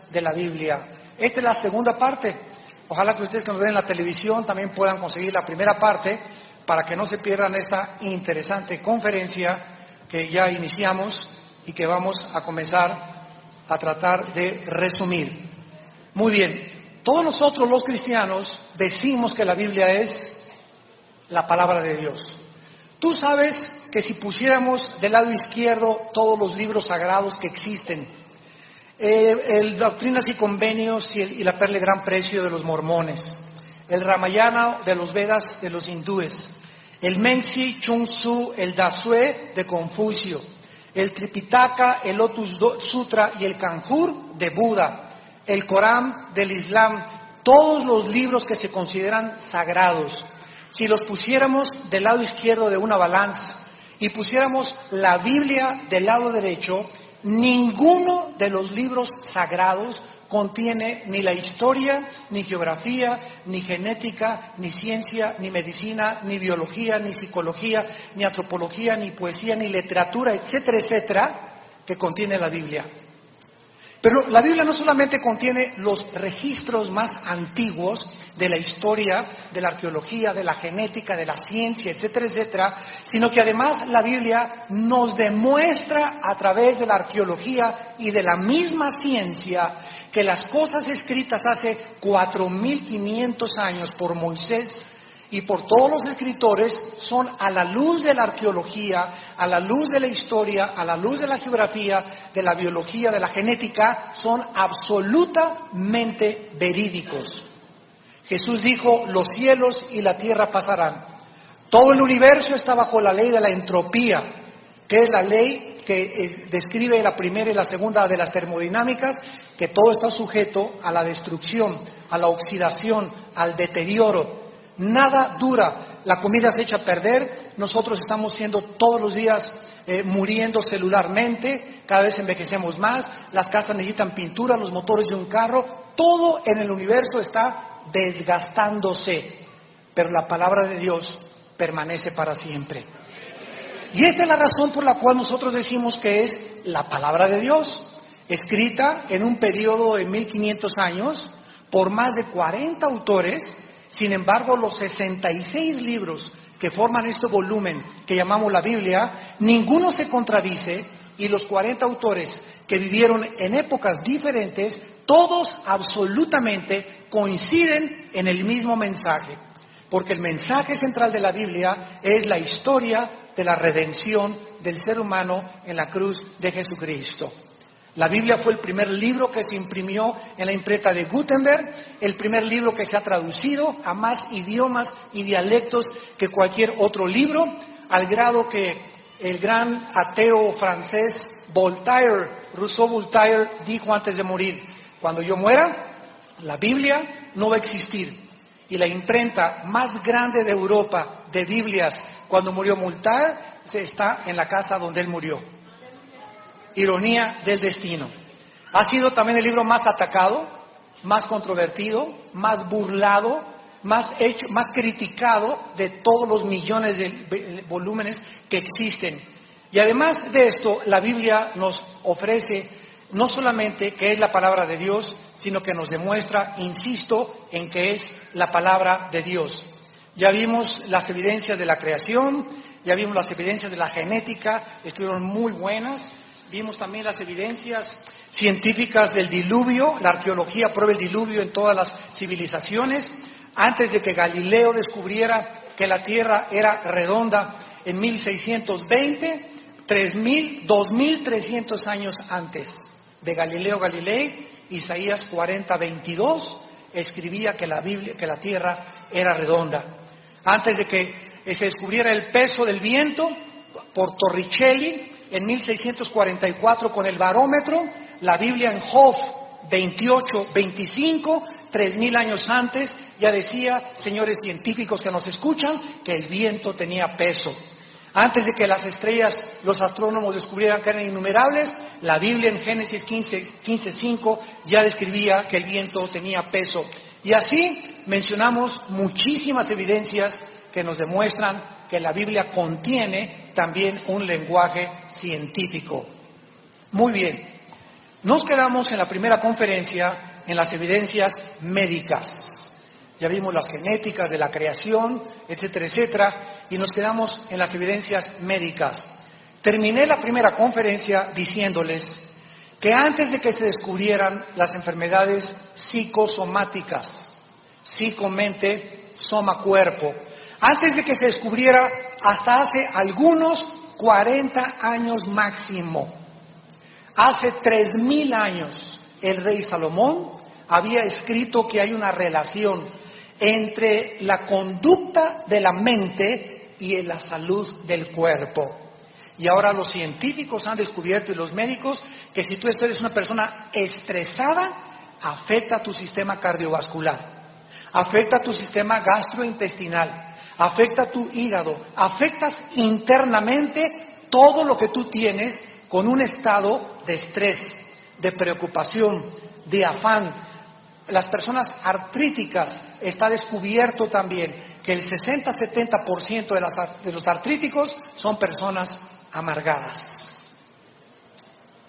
de la Biblia. Esta es la segunda parte. Ojalá que ustedes que nos ven en la televisión también puedan conseguir la primera parte para que no se pierdan esta interesante conferencia que ya iniciamos y que vamos a comenzar a tratar de resumir. Muy bien, todos nosotros los cristianos decimos que la Biblia es la palabra de Dios. Tú sabes que si pusiéramos del lado izquierdo todos los libros sagrados que existen, el Doctrinas y Convenios y la Perla de Gran Precio de los mormones, el Ramayana de los Vedas de los hindúes, el Menzi Chung Tzu, el Dasue de Confucio, el Tripitaka, el Lotus Sutra y el Kanjur de Buda, el Corán del Islam, todos los libros que se consideran sagrados, si los pusiéramos del lado izquierdo de una balanza y pusiéramos la Biblia del lado derecho, ninguno de los libros sagrados contiene ni la historia, ni geografía, ni genética, ni ciencia, ni medicina, ni biología, ni psicología, ni antropología, ni poesía, ni literatura, etcétera, etcétera, que contiene la Biblia. Pero la Biblia no solamente contiene los registros más antiguos de la historia, de la arqueología, de la genética, de la ciencia, etcétera, etcétera, sino que además la Biblia nos demuestra a través de la arqueología y de la misma ciencia que las cosas escritas hace 4.500 años por Moisés y por todos los escritores son a la luz de la arqueología, a la luz de la historia, a la luz de la geografía, de la biología, de la genética, son absolutamente verídicos. Jesús dijo, los cielos y la tierra pasarán. Todo el universo está bajo la ley de la entropía, que es la ley que describe la primera y la segunda de las termodinámicas, que todo está sujeto a la destrucción, a la oxidación, al deterioro. Nada dura, la comida se echa a perder, nosotros estamos siendo todos los días muriendo celularmente, cada vez envejecemos más, las casas necesitan pintura, los motores de un carro, todo en el universo está desgastándose, pero la palabra de Dios permanece para siempre. Y esta es la razón por la cual nosotros decimos que es la palabra de Dios, escrita en un periodo de 1500 años por más de 40 autores. Sin embargo, los 66 libros que forman este volumen que llamamos la Biblia, ninguno se contradice y los 40 autores que vivieron en épocas diferentes, todos absolutamente coinciden en el mismo mensaje. Porque el mensaje central de la Biblia es la historia de la redención del ser humano en la cruz de Jesucristo. La Biblia fue el primer libro que se imprimió en la imprenta de Gutenberg, el primer libro que se ha traducido a más idiomas y dialectos que cualquier otro libro, al grado que el gran ateo francés Rousseau Voltaire dijo antes de morir, cuando yo muera, la Biblia no va a existir. Y la imprenta más grande de Europa de Biblias, cuando murió Voltaire, está en la casa donde él murió. Ironía del destino. Ha sido también el libro más atacado, más controvertido, más burlado, más criticado de todos los millones de volúmenes que existen. Y además de esto, la Biblia nos ofrece no solamente que es la palabra de Dios, sino que nos demuestra, insisto, en que es la palabra de Dios. Ya vimos las evidencias de la creación, ya vimos las evidencias de la genética, estuvieron muy buenas. Vimos también las evidencias científicas del diluvio, la arqueología prueba el diluvio en todas las civilizaciones. Antes de que Galileo descubriera que la Tierra era redonda en 1620, 2300 años antes de Galileo Galilei, Isaías 40:22 escribía que la Tierra era redonda. Antes de que se descubriera el peso del viento por Torricelli, en 1644 con el barómetro, la Biblia en Job 28:25, 3000 años antes, ya decía, señores científicos que nos escuchan, que el viento tenía peso. Antes de que las estrellas, los astrónomos descubrieran que eran innumerables, la Biblia en Génesis 15:5 ya describía que el viento tenía peso. Y así mencionamos muchísimas evidencias que nos demuestran que la Biblia contiene también un lenguaje científico. Muy bien. Nos quedamos en la primera conferencia en las evidencias médicas. Ya vimos las genéticas de la creación, etcétera, etcétera, y nos quedamos en las evidencias médicas. Terminé la primera conferencia diciéndoles que antes de que se descubrieran las enfermedades psicosomáticas, psicomente, soma cuerpo, antes de que se descubriera hasta hace algunos 40 años máximo, hace 3000 años, el rey Salomón había escrito que hay una relación entre la conducta de la mente y la salud del cuerpo. Y ahora los científicos han descubierto, y los médicos, que si tú eres una persona estresada, afecta a tu sistema cardiovascular, afecta a tu sistema gastrointestinal, afecta a tu hígado, afectas internamente todo lo que tú tienes con un estado de estrés, de preocupación, de afán. Las personas artríticas, está descubierto también que el 60-70% de los artríticos son personas amargadas.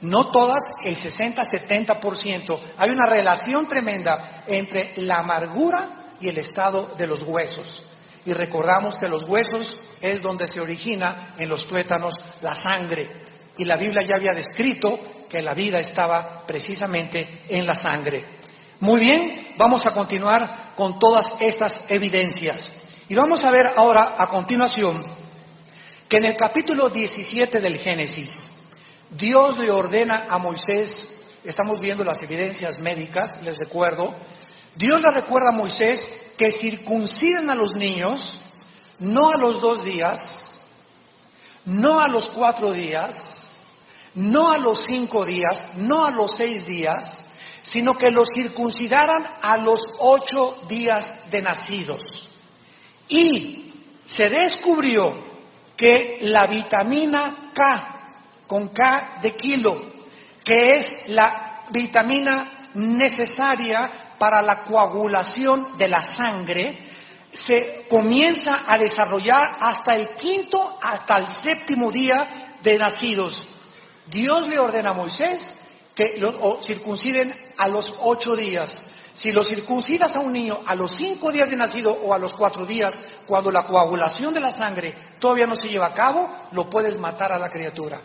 No todas, el 60-70%. Hay una relación tremenda entre la amargura y el estado de los huesos. Y recordamos que los huesos es donde se origina en los tuétanos la sangre. Y la Biblia ya había descrito que la vida estaba precisamente en la sangre. Muy bien, vamos a continuar con todas estas evidencias. Y vamos a ver ahora, a continuación, que en el capítulo 17 del Génesis, Dios le ordena a Moisés, estamos viendo las evidencias médicas, les recuerdo, Dios le recuerda a Moisés que circunciden a los niños, no a los 2 días, no a los 4 días, no a los 5 días, no a los 6 días, sino que los circuncidaran a los 8 días de nacidos. Y se descubrió que la vitamina K, con K de kilo, que es la vitamina necesaria para la coagulación de la sangre, se comienza a desarrollar hasta el 5º, hasta el 7º día de nacidos. Dios le ordena a Moisés que lo circunciden a los 8 días. Si lo circuncidas a un niño a los 5 días de nacido o a los 4 días, cuando la coagulación de la sangre todavía no se lleva a cabo, lo puedes matar a la criatura.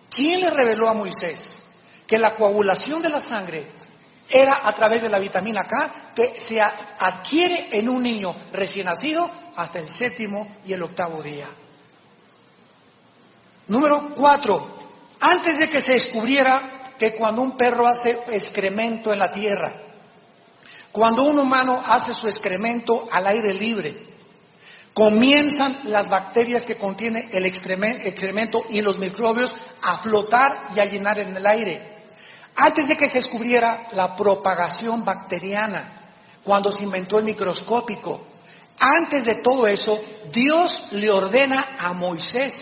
¿Quién le reveló a Moisés que la coagulación de la sangre era a través de la vitamina K que se adquiere en un niño recién nacido hasta el 7º y el 8º día? Número 4. Antes de que se descubriera que cuando un perro hace excremento en la tierra, cuando un humano hace su excremento al aire libre, comienzan las bacterias que contiene el excremento y los microbios a flotar y a llenar en el aire. Antes de que se descubriera la propagación bacteriana, cuando se inventó el microscópico, antes de todo eso, Dios le ordena a Moisés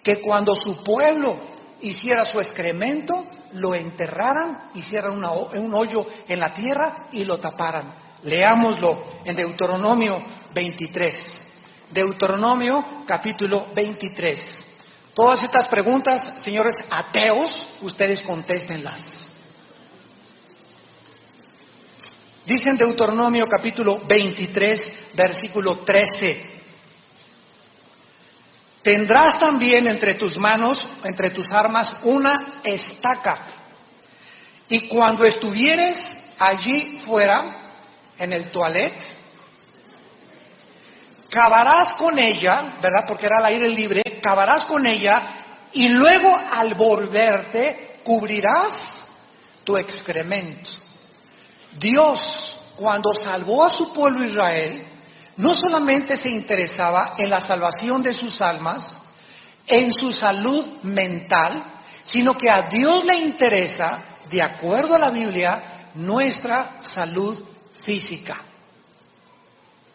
que cuando su pueblo hiciera su excremento, lo enterraran, hicieran un hoyo en la tierra y lo taparan. Leámoslo en Deuteronomio 23. Deuteronomio capítulo 23. Todas estas preguntas, señores ateos, ustedes contéstenlas. Dice en Deuteronomio capítulo 23, versículo 13. Tendrás también entre tus manos, entre tus armas, una estaca. Y cuando estuvieres allí fuera, en el toilet, cavarás con ella, ¿verdad? Porque era al aire libre, cavarás con ella y luego al volverte cubrirás tu excremento. Dios, cuando salvó a su pueblo Israel, no solamente se interesaba en la salvación de sus almas, en su salud mental, sino que a Dios le interesa, de acuerdo a la Biblia, nuestra salud física.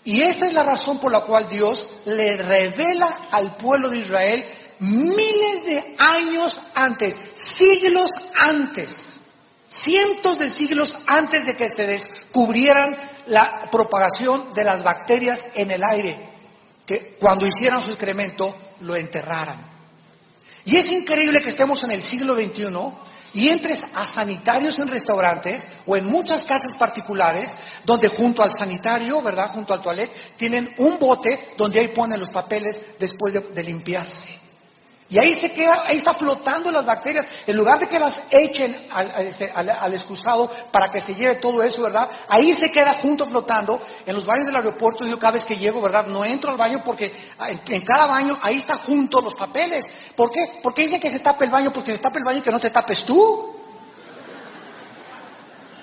Y esta es la razón por la cual Dios le revela al pueblo de Israel miles de años antes, siglos antes, cientos de siglos antes de que se descubrieran la propagación de las bacterias en el aire, que cuando hicieran su excremento lo enterraran. Y es increíble que estemos en el siglo XXI y entres a sanitarios en restaurantes o en muchas casas particulares donde junto al sanitario, ¿verdad?, junto al toilet, tienen un bote donde ahí ponen los papeles después de limpiarse. Y ahí se queda, ahí está flotando las bacterias. En lugar de que las echen al excusado para que se lleve todo eso, ¿verdad? Ahí se queda junto flotando. En los baños del aeropuerto, yo cada vez que llego, ¿verdad?, no entro al baño porque en cada baño ahí está junto los papeles. ¿Por qué? Porque dicen que se tape el baño, porque se tape el baño y que no te tapes tú.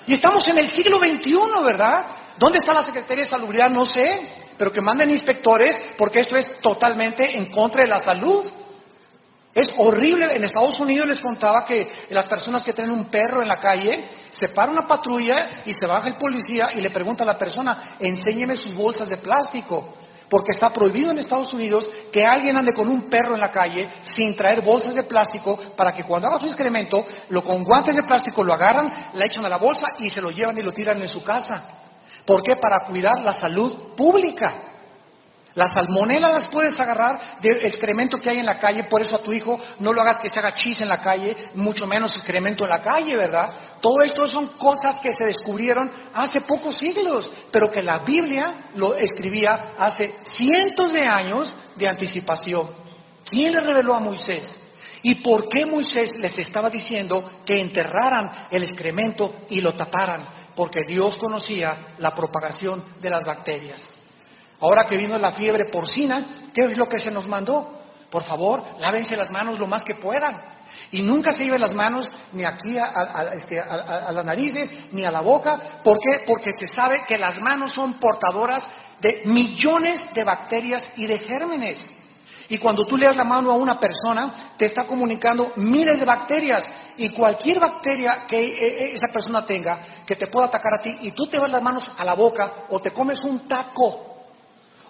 Y estamos en el siglo XXI, ¿verdad? ¿Dónde está la Secretaría de Salubridad? No sé, pero que manden inspectores porque esto es totalmente en contra de la salud. Es horrible. En Estados Unidos les contaba que las personas que tienen un perro en la calle, se para una patrulla y se baja el policía y le pregunta a la persona, enséñeme sus bolsas de plástico, porque está prohibido en Estados Unidos que alguien ande con un perro en la calle sin traer bolsas de plástico para que cuando haga su excremento, con guantes de plástico lo agarran, la echan a la bolsa y se lo llevan y lo tiran en su casa. ¿Por qué? Para cuidar la salud pública. Las salmonelas las puedes agarrar del excremento que hay en la calle, por eso a tu hijo no lo hagas que se haga chis en la calle, mucho menos excremento en la calle, ¿verdad? Todo esto son cosas que se descubrieron hace pocos siglos, pero que la Biblia lo escribía hace cientos de años de anticipación. ¿Quién le reveló a Moisés? ¿Y por qué Moisés les estaba diciendo que enterraran el excremento y lo taparan? Porque Dios conocía la propagación de las bacterias. Ahora que vino la fiebre porcina, ¿qué es lo que se nos mandó? Por favor, lávense las manos lo más que puedan. Y nunca se lleven las manos ni aquí a las narices, ni a la boca. ¿Por qué? Porque se sabe que las manos son portadoras de millones de bacterias y de gérmenes. Y cuando tú le das la mano a una persona, te está comunicando miles de bacterias. Y cualquier bacteria que esa persona tenga, que te pueda atacar a ti, y tú te vas las manos a la boca o te comes un taco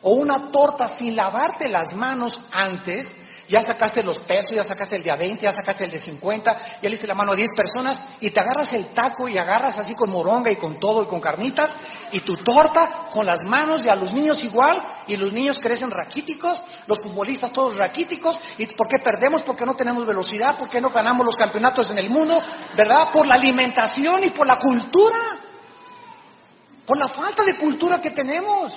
o una torta sin lavarte las manos antes, ya sacaste los pesos, ya sacaste el de a 20, ya sacaste el de 50, ya le diste la mano a 10 personas y te agarras el taco y agarras así con moronga y con todo y con carnitas y tu torta con las manos, y a los niños igual, y los niños crecen raquíticos, los futbolistas todos raquíticos. ¿Y por qué perdemos? Porque no tenemos velocidad, porque no ganamos los campeonatos en el mundo, ¿verdad? Por la alimentación y por la cultura, por la falta de cultura que tenemos.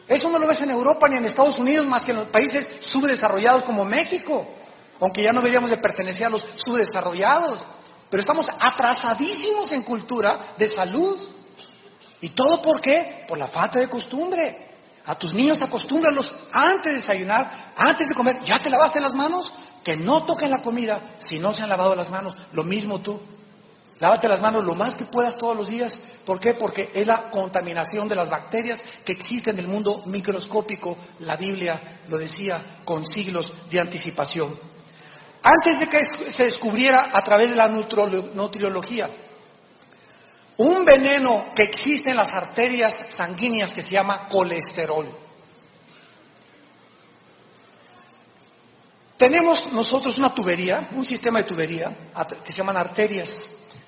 Eso no lo ves en Europa ni en Estados Unidos, más que en los países subdesarrollados como México, aunque ya no deberíamos de pertenecer a los subdesarrollados, pero estamos atrasadísimos en cultura de salud. ¿Y todo por qué? Por la falta de costumbre. A tus niños acostúmbralos antes de desayunar, antes de comer. ¿Ya te lavaste las manos? Que no toquen la comida si no se han lavado las manos. Lo mismo tú. Lávate las manos lo más que puedas todos los días. ¿Por qué? Porque es la contaminación de las bacterias que existen en el mundo microscópico. La Biblia lo decía con siglos de anticipación. Antes de que se descubriera a través de la nutriología, un veneno que existe en las arterias sanguíneas que se llama colesterol. Tenemos nosotros una tubería, un sistema de tubería que se llaman arterias,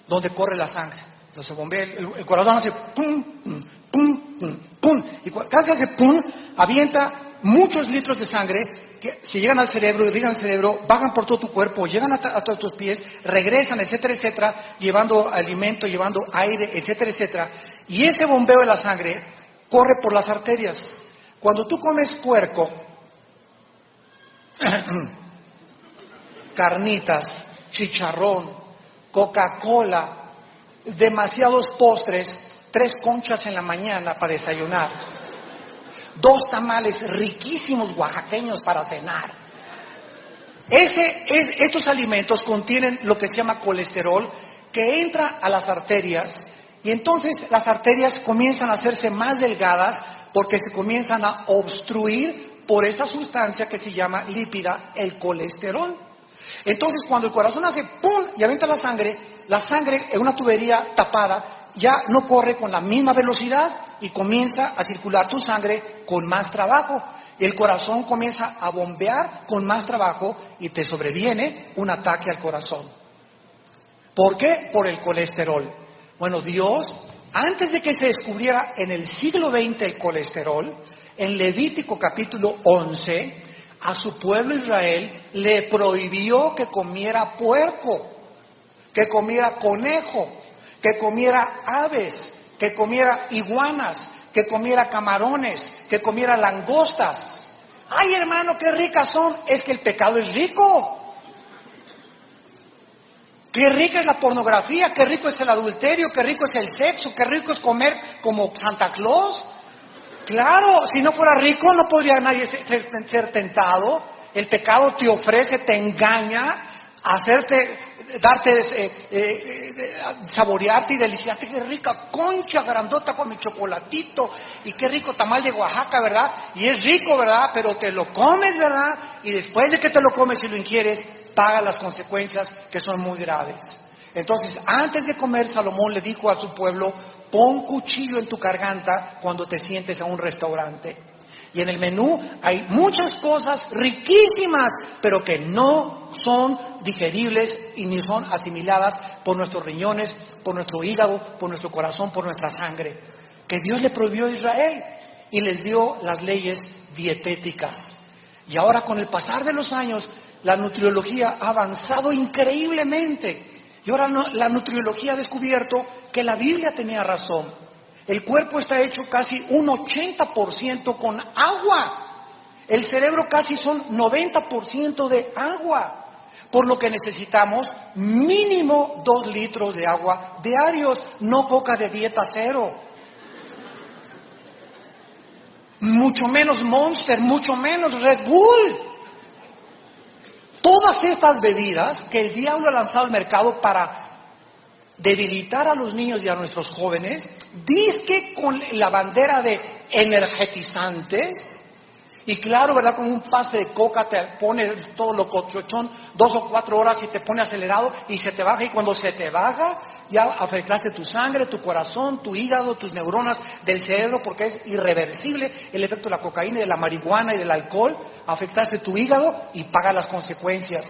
donde corre la sangre. Entonces bombea, el corazón hace pum, pum, pum, pum, pum. Y cada vez que hace pum, avienta muchos litros de sangre que si llegan al cerebro, irrigan el cerebro, bajan por todo tu cuerpo, llegan a todos tus pies, regresan, etcétera, etcétera, llevando alimento, llevando aire, etcétera, etcétera. Y ese bombeo de la sangre corre por las arterias. Cuando tú comes puerco, carnitas, chicharrón, Coca-Cola, demasiados postres, 3 conchas en la mañana para desayunar, 2 tamales riquísimos oaxaqueños para cenar. Estos alimentos contienen lo que se llama colesterol, que entra a las arterias, y entonces las arterias comienzan a hacerse más delgadas porque se comienzan a obstruir por esta sustancia que se llama lípida, el colesterol. Entonces cuando el corazón hace ¡pum! Y avienta la sangre en una tubería tapada ya no corre con la misma velocidad y comienza a circular tu sangre con más trabajo. El corazón comienza a bombear con más trabajo y te sobreviene un ataque al corazón. ¿Por qué? Por el colesterol. Bueno, Dios, antes de que se descubriera en el siglo XX el colesterol, en Levítico capítulo 11, a su pueblo Israel le prohibió que comiera puerco. que comiera conejo, que comiera aves, que comiera iguanas, que comiera camarones, que comiera langostas. Ay, hermano, qué ricas son. Es que el pecado es rico. Qué rica es la pornografía, qué rico es el adulterio, qué rico es el sexo, qué rico es comer como Santa Claus. Claro, si no fuera rico no podría nadie ser tentado. El pecado te ofrece, te engaña, saborearte y deliciarte. Qué rica concha grandota con mi chocolatito, y qué rico tamal de Oaxaca, ¿verdad? Y es rico, ¿verdad? Pero te lo comes, ¿verdad? Y después de que te lo comes y lo ingieres, paga las consecuencias, que son muy graves. Entonces, antes de comer, Salomón le dijo a su pueblo: pon cuchillo en tu garganta cuando te sientes a un restaurante. Y en el menú hay muchas cosas riquísimas, pero que no son digeribles y ni son asimiladas por nuestros riñones, por nuestro hígado, por nuestro corazón, por nuestra sangre, que Dios le prohibió a Israel y les dio las leyes dietéticas. Y ahora, con el pasar de los años, la nutriología ha avanzado increíblemente. Y ahora la nutriología ha descubierto que la Biblia tenía razón. El cuerpo está hecho casi un 80% con agua. El cerebro casi son 90% de agua. Por lo que necesitamos mínimo 2 litros de agua diarios, no coca de dieta cero. Mucho menos Monster, mucho menos Red Bull. Todas estas bebidas que el diablo ha lanzado al mercado para debilitar a los niños y a nuestros jóvenes, dizque con la bandera de energetizantes, y claro, ¿verdad? Con un pase de coca te pone todo lo cochochón 2 o 4 horas y te pone acelerado y se te baja, y cuando se te baja ya afectaste tu sangre, tu corazón, tu hígado, tus neuronas del cerebro, porque es irreversible el efecto de la cocaína y de la marihuana y del alcohol. Afectaste tu hígado y paga las consecuencias.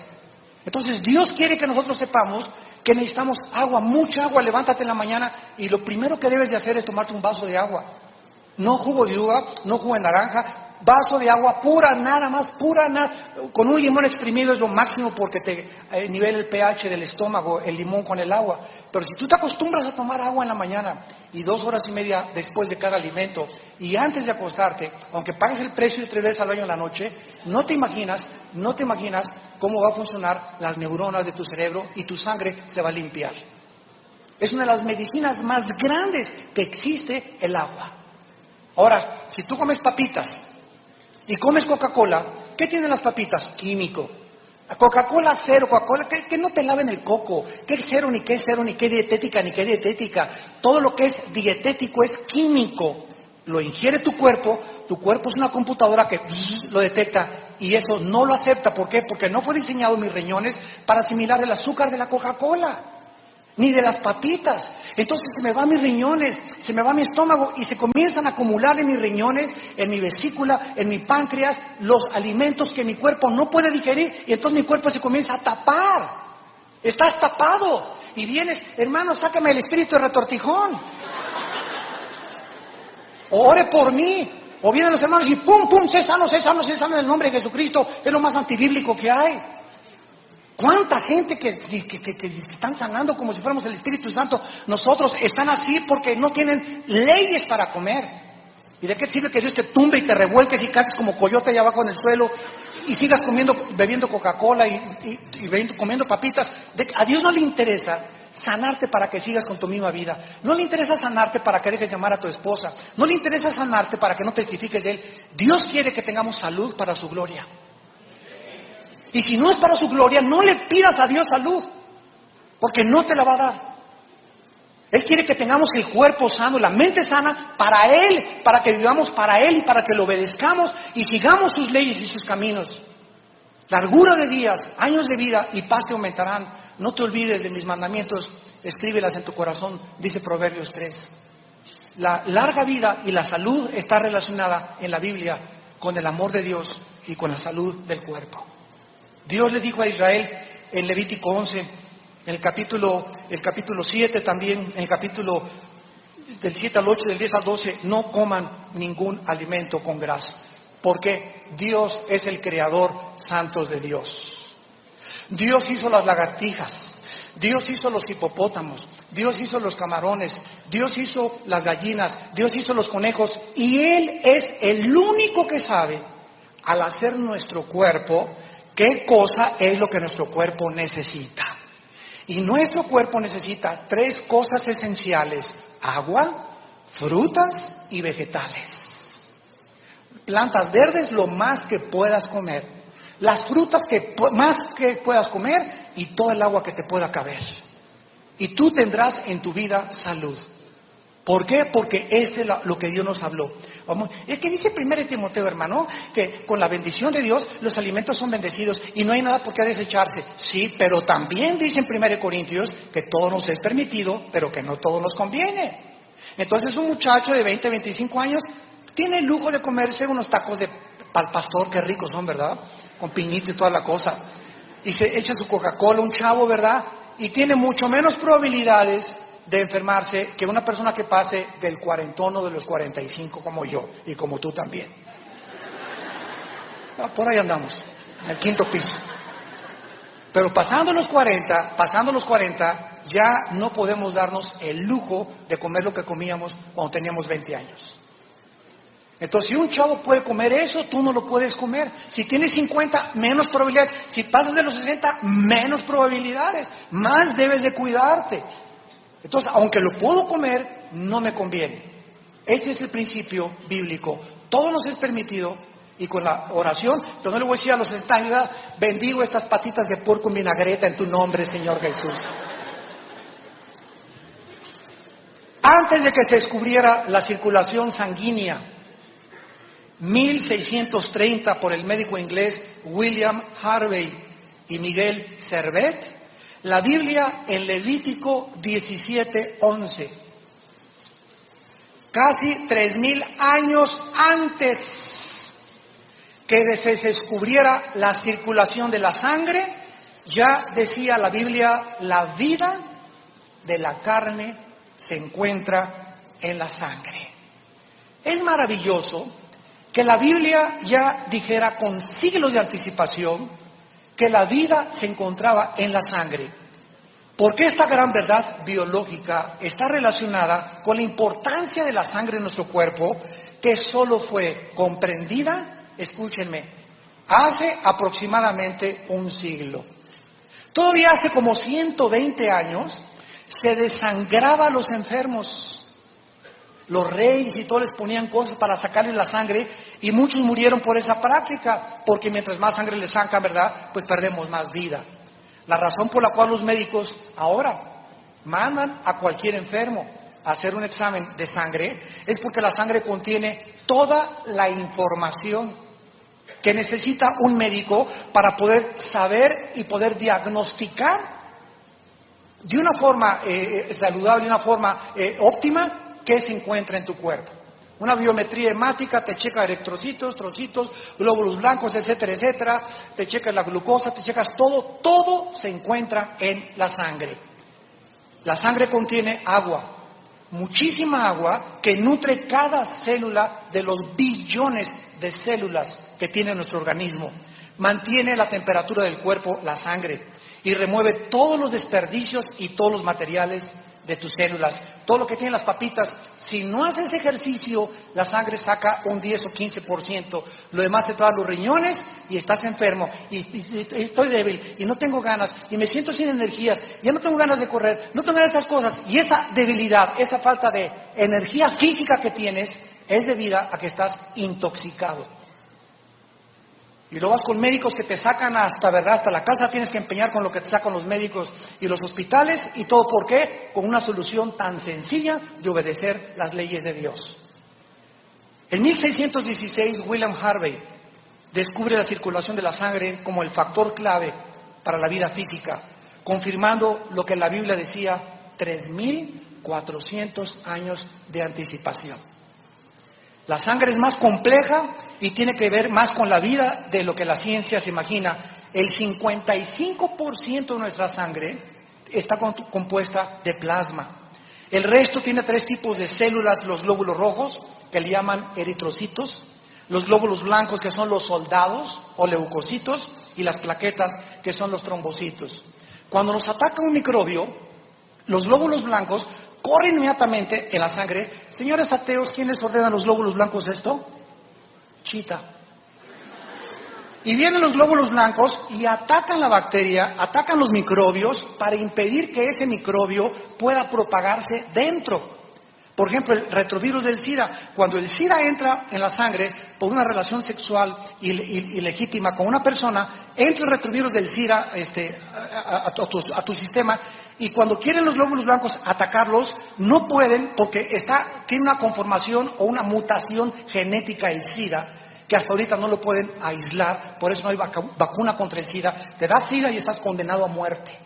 Entonces Dios quiere que nosotros sepamos que necesitamos agua, mucha agua. Levántate en la mañana y lo primero que debes de hacer es tomarte un vaso de agua. No jugo de uva, no jugo de naranja, vaso de agua pura, nada más, pura, nada. Con un limón exprimido es lo máximo, porque te nivela el pH del estómago, el limón con el agua. Pero si tú te acostumbras a tomar agua en la mañana y 2 horas y media después de cada alimento, y antes de acostarte, aunque pagues el precio de 3 veces al baño en la noche, no te imaginas cómo va a funcionar las neuronas de tu cerebro, y tu sangre se va a limpiar. Es una de las medicinas más grandes que existe, el agua. Ahora, si tú comes papitas y comes Coca-Cola, ¿qué tienen las papitas? Químico. Coca-Cola cero, Coca-Cola, que no te laven el coco. ¿Qué cero, ni qué cero, ni qué dietética, ni qué dietética? Todo lo que es dietético es químico. Lo ingiere tu cuerpo es una computadora que lo detecta, y eso no lo acepta. ¿Por qué? Porque no fue diseñado mis riñones para asimilar el azúcar de la Coca-Cola, ni de las papitas. Entonces se me van mis riñones, se me va mi estómago, y se comienzan a acumular en mis riñones, en mi vesícula, en mi páncreas, los alimentos que mi cuerpo no puede digerir, y entonces mi cuerpo se comienza a tapar. Estás tapado, y vienes: hermano, sácame el espíritu de retortijón, o ore por mí. O vienen los hermanos y pum, pum, sé sano en el nombre de Jesucristo. Es lo más antibíblico que hay. ¿Cuánta gente que están sanando como si fuéramos el Espíritu Santo? Nosotros están así porque no tienen leyes para comer. ¿Y de qué sirve que Dios te tumbe y te revuelques y cantes como coyote allá abajo en el suelo y sigas bebiendo Coca-Cola y comiendo papitas? A Dios no le interesa sanarte para que sigas con tu misma vida. No le interesa sanarte para que dejes llamar a tu esposa. No le interesa sanarte para que no testifiques de Él. Dios quiere que tengamos salud para su gloria. Y si no es para su gloria, no le pidas a Dios salud, porque no te la va a dar. Él quiere que tengamos el cuerpo sano, la mente sana para Él, para que vivamos para Él y para que lo obedezcamos y sigamos sus leyes y sus caminos. Largura de días, años de vida y paz te aumentarán. No te olvides de mis mandamientos, escríbelas en tu corazón, dice Proverbios 3. La larga vida y la salud está relacionada en la Biblia con el amor de Dios y con la salud del cuerpo. Dios le dijo a Israel en Levítico 11, en el capítulo 7 también, en el capítulo del 7 al 8, del 10 al 12, no coman ningún alimento con grasa, porque Dios es el creador santo de Dios. Dios hizo las lagartijas, Dios hizo los hipopótamos, Dios hizo los camarones, Dios hizo las gallinas, Dios hizo los conejos, y Él es el único que sabe, al hacer nuestro cuerpo, qué cosa es lo que nuestro cuerpo necesita. Y nuestro cuerpo necesita 3 cosas esenciales: agua, frutas y vegetales. Plantas verdes lo más que puedas comer, las frutas que más que puedas comer, y todo el agua que te pueda caber. Y tú tendrás en tu vida salud. ¿Por qué? Porque este es lo que Dios nos habló. Es que dice 1 Timoteo, hermano, que con la bendición de Dios los alimentos son bendecidos y no hay nada por qué desecharse. Sí, pero también dice en 1 Corintios que todo nos es permitido, pero que no todo nos conviene. Entonces un muchacho de 20, 25 años tiene el lujo de comerse unos tacos de pal pastor, que ricos son, ¿verdad? Con piñito y toda la cosa. Y se echa su Coca-Cola, un chavo, ¿verdad? Y tiene mucho menos probabilidades de enfermarse que una persona que pase del 40 o de los 45 como yo y como tú también. Por ahí andamos, en el 5º piso. Pero pasando los 40, ya no podemos darnos el lujo de comer lo que comíamos cuando teníamos 20 años. Entonces, si un chavo puede comer eso, tú no lo puedes comer. Si tienes 50, menos probabilidades. Si pasas de los 60, menos probabilidades. Más debes de cuidarte. Entonces, aunque lo puedo comer, no me conviene. Ese es el principio bíblico. Todo nos es permitido, y con la oración, pero no le voy a decir a los 60 años de edad: bendigo estas patitas de puerco en vinagreta en tu nombre, Señor Jesús. Antes de que se descubriera la circulación sanguínea, 1630, por el médico inglés William Harvey y Miguel Servet, la Biblia en Levítico 17:11, casi 3000 años antes que se descubriera la circulación de la sangre, ya decía la Biblia: la vida de la carne se encuentra en la sangre. Es maravilloso que la Biblia ya dijera con siglos de anticipación que la vida se encontraba en la sangre, porque esta gran verdad biológica está relacionada con la importancia de la sangre en nuestro cuerpo, que solo fue comprendida, escúchenme, hace aproximadamente un siglo. Todavía hace como 120 años se desangraba a los enfermos. Los reyes y todos les ponían cosas para sacarles la sangre, y muchos murieron por esa práctica, porque mientras más sangre les sacan, ¿verdad?, pues perdemos más vida. La razón por la cual los médicos ahora mandan a cualquier enfermo a hacer un examen de sangre es porque la sangre contiene toda la información que necesita un médico para poder saber y poder diagnosticar de una forma saludable, de una forma óptima, qué se encuentra en tu cuerpo. Una biometría hemática te checa eritrocitos, trocitos, glóbulos blancos, etcétera, etcétera, te checa la glucosa, te checas todo se encuentra en la sangre. La sangre contiene agua, muchísima agua, que nutre cada célula de los billones de células que tiene nuestro organismo. Mantiene la temperatura del cuerpo, la sangre, y remueve todos los desperdicios y todos los materiales de tus células. Todo lo que tienen las papitas, si no haces ejercicio, la sangre saca un 10 o 15%. Lo demás se te va a los riñones y estás enfermo. Y estoy débil y no tengo ganas y me siento sin energías. Ya no tengo ganas de correr, no tengo ganas de esas cosas. Y esa debilidad, esa falta de energía física que tienes es debida a que estás intoxicado. Y luego vas con médicos que te sacan hasta la casa tienes que empeñar con lo que te sacan los médicos y los hospitales, y todo ¿por qué? Con una solución tan sencilla de obedecer las leyes de Dios. En 1616, William Harvey descubre la circulación de la sangre como el factor clave para la vida física, confirmando lo que la Biblia decía 3400 años de anticipación. La sangre es más compleja y tiene que ver más con la vida de lo que la ciencia se imagina. El 55% de nuestra sangre está compuesta de plasma. El resto tiene 3 tipos de células: los glóbulos rojos, que le llaman eritrocitos, los glóbulos blancos, que son los soldados o leucocitos, y las plaquetas, que son los trombocitos. Cuando nos ataca un microbio, los glóbulos blancos corren inmediatamente en la sangre. Señores ateos, ¿quién les ordena los glóbulos blancos esto? Chita. Y vienen los glóbulos blancos y atacan la bacteria, atacan los microbios para impedir que ese microbio pueda propagarse dentro. Por ejemplo, el retrovirus del SIDA. Cuando el SIDA entra en la sangre por una relación sexual ilegítima con una persona, entra el retrovirus del SIDA a tu sistema, y cuando quieren los glóbulos blancos atacarlos, no pueden porque tiene una conformación o una mutación genética el SIDA, que hasta ahorita no lo pueden aislar. Por eso no hay vacuna contra el SIDA. Te da SIDA y estás condenado a muerte.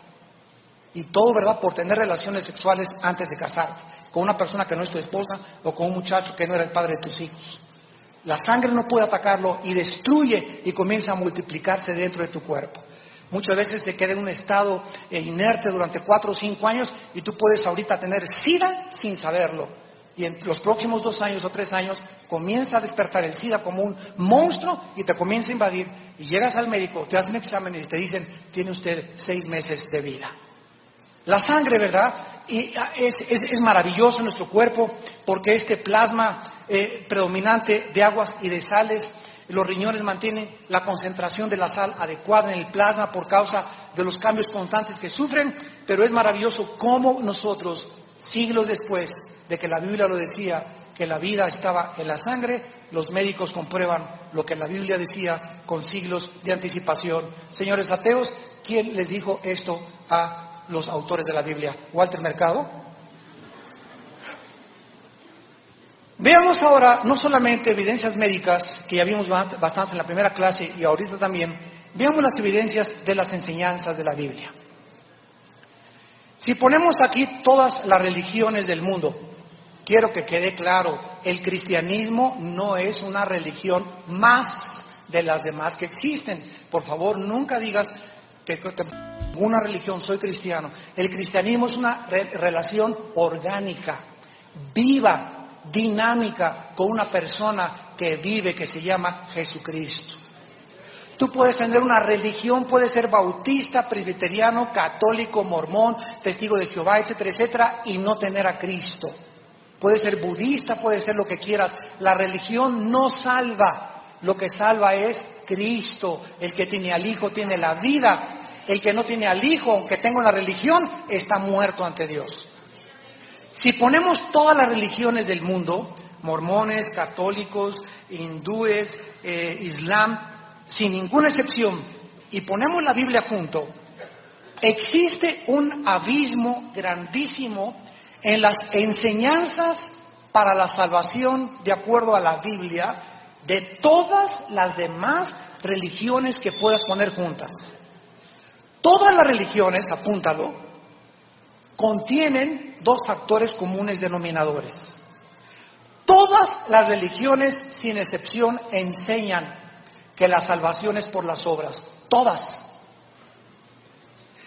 Y todo, ¿verdad?, por tener relaciones sexuales antes de casarte, con una persona que no es tu esposa o con un muchacho que no era el padre de tus hijos. La sangre no puede atacarlo y destruye y comienza a multiplicarse dentro de tu cuerpo. Muchas veces se queda en un estado inerte durante 4 o 5 años y tú puedes ahorita tener SIDA sin saberlo. Y en los próximos 2 años o 3 años comienza a despertar el SIDA como un monstruo y te comienza a invadir. Y llegas al médico, te hacen un examen y te dicen, tiene usted 6 meses de vida. La sangre, ¿verdad? Y es maravilloso en nuestro cuerpo porque este plasma predominante de aguas y de sales, los riñones mantienen la concentración de la sal adecuada en el plasma por causa de los cambios constantes que sufren, pero es maravilloso cómo nosotros, siglos después de que la Biblia lo decía, que la vida estaba en la sangre, los médicos comprueban lo que la Biblia decía con siglos de anticipación. Señores ateos, ¿quién les dijo esto a los autores de la Biblia? Walter Mercado. Veamos ahora no solamente evidencias médicas, que ya vimos bastante en la primera clase y ahorita también, veamos las evidencias de las enseñanzas de la Biblia. Si ponemos aquí todas las religiones del mundo, quiero que quede claro, el cristianismo no es una religión más de las demás que existen. Por favor, nunca digas que una religión, soy cristiano. El cristianismo es una relación orgánica, viva, dinámica, con una persona que vive, que se llama Jesucristo. Tú puedes tener una religión, puedes ser bautista, presbiteriano, católico, mormón, testigo de Jehová, etcétera, etcétera, y no tener a Cristo. Puedes ser budista, puedes ser lo que quieras. La religión no salva. Lo que salva es Cristo. El que tiene al Hijo tiene la vida. El que no tiene al Hijo, aunque tenga una religión, está muerto ante Dios. Si ponemos todas las religiones del mundo, mormones, católicos, hindúes, islam, sin ninguna excepción, y ponemos la Biblia junto, existe un abismo grandísimo en las enseñanzas para la salvación de acuerdo a la Biblia de todas las demás religiones que puedas poner juntas. Todas las religiones, apúntalo, contienen 2 factores comunes denominadores. Todas las religiones, sin excepción, enseñan que la salvación es por las obras. Todas.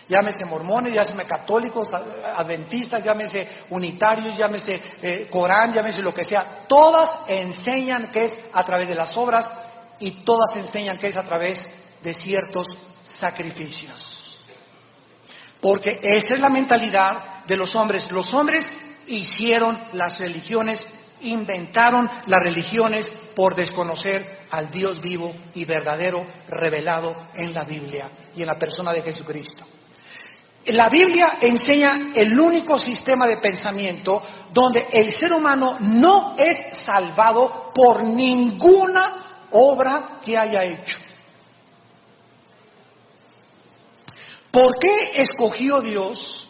Llámese mormones, llámese católicos, adventistas, llámese unitarios, llámese Corán, llámese lo que sea. Todas enseñan que es a través de las obras y todas enseñan que es a través de ciertos sacrificios. Porque esa es la mentalidad de los hombres. Los hombres hicieron las religiones, inventaron las religiones por desconocer al Dios vivo y verdadero revelado en la Biblia y en la persona de Jesucristo. La Biblia enseña el único sistema de pensamiento donde el ser humano no es salvado por ninguna obra que haya hecho. ¿Por qué escogió Dios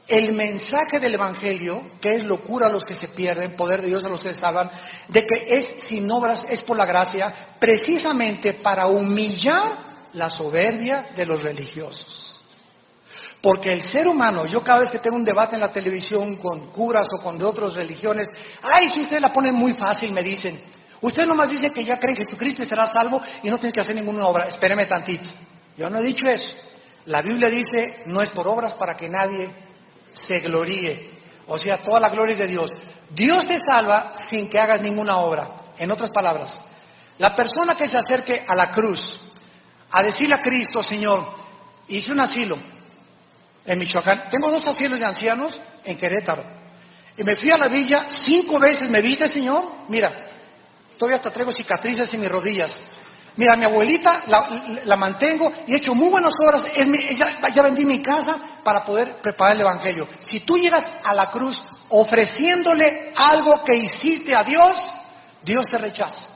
el mensaje del Evangelio, que es locura a los que se pierden, poder de Dios a los que se salvan, de que es sin obras, es por la gracia, precisamente para humillar la soberbia de los religiosos? Porque el ser humano, yo cada vez que tengo un debate en la televisión con curas o con de otras religiones, ay, si ustedes la ponen muy fácil, me dicen, usted nomás dice que ya cree en Jesucristo y será salvo y no tienes que hacer ninguna obra. Espéreme tantito, yo no he dicho eso. La Biblia dice, no es por obras para que nadie se gloríe. O sea, toda la gloria es de Dios. Dios te salva sin que hagas ninguna obra. En otras palabras, la persona que se acerque a la cruz a decirle a Cristo, Señor, hice un asilo, en Michoacán. Tengo 2 asilos de ancianos en Querétaro. Y me fui a la villa 5 veces. ¿Me viste, Señor? Mira, todavía hasta traigo cicatrices en mis rodillas. Mira, mi abuelita la mantengo y he hecho muy buenas obras. Ya vendí mi casa para poder preparar el Evangelio. Si tú llegas a la cruz ofreciéndole algo que hiciste a Dios, Dios te rechaza.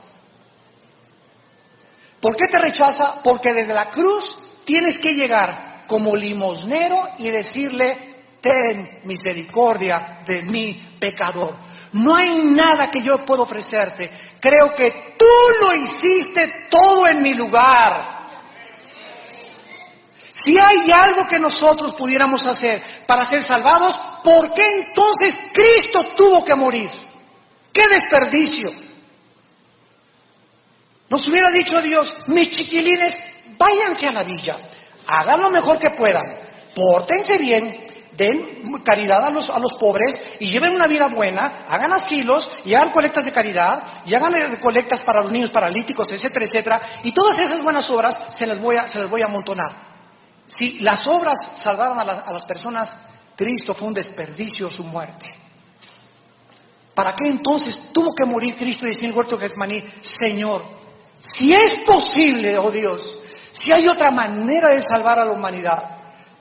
¿Por qué te rechaza? Porque desde la cruz tienes que llegar como limosnero y decirle: ten misericordia de mí, pecador. No hay nada que yo pueda ofrecerte. Creo que tú lo hiciste todo en mi lugar. Si hay algo que nosotros pudiéramos hacer para ser salvados, ¿por qué entonces Cristo tuvo que morir? ¡Qué desperdicio! Nos hubiera dicho Dios: mis chiquilines, váyanse a la villa, hagan lo mejor que puedan, pórtense bien, den caridad a los pobres y lleven una vida buena, hagan asilos y hagan colectas de caridad y hagan colectas para los niños paralíticos, etcétera, etcétera, y todas esas buenas obras se las voy a amontonar. Si las obras salvaron a las personas, Cristo fue un desperdicio su muerte. ¿Para qué entonces tuvo que morir Cristo y decir en el huerto de Getsemaní: Señor, si es posible, oh Dios, si hay otra manera de salvar a la humanidad,